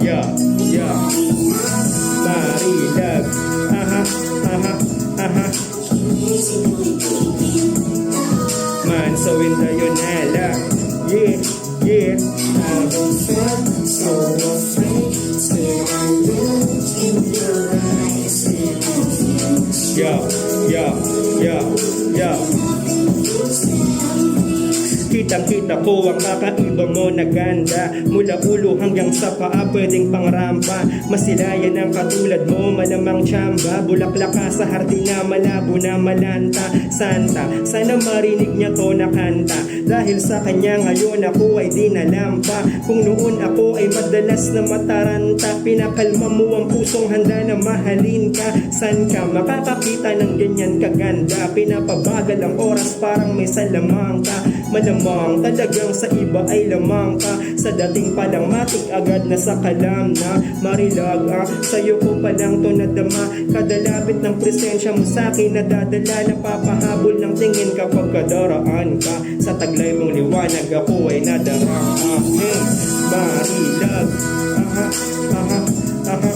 yeah, yeah. Marilag, aha, aha, aha. Man, so in the Yonela, yeah, yeah. I've been felt so afraid till I look in your eyes and confused. Yeah, yeah, yeah, yeah. Kitang-kita ko ang kakaiba mo na ganda. Mula ulo hanggang sa paa, pwedeng pangrampa. Masilayan ang katulad mo, malamang tsamba. Bulaklak ka sa hardina, malabo na malanta. Santa, sana marinig niya to na kanta. Dahil sa kanya ngayon ako ay di nalampa. Kung noon ako ay madalas na mataranta, pinakalma mo ang pusong handa na mahalin ka. San ka makakakita ng ganyan kaganda? Pinapabagal ang oras parang may salamang ka. Malamang talagang sa iba ay lamang ka. Sa dating palang matik agad na sa kalam na marilag sa'yo ko palang to nadama. Kadalapit ng presensya mo sa'kin nadadala. Napapahabol ng tingin kapag kadaraan ka. Sa taglay mong liwanag ako ay nadarang aking marilag. Aha, aha, aha.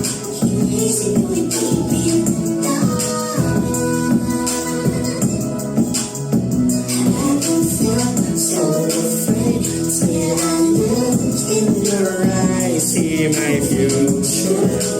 So afraid till I look in your eyes. See my future.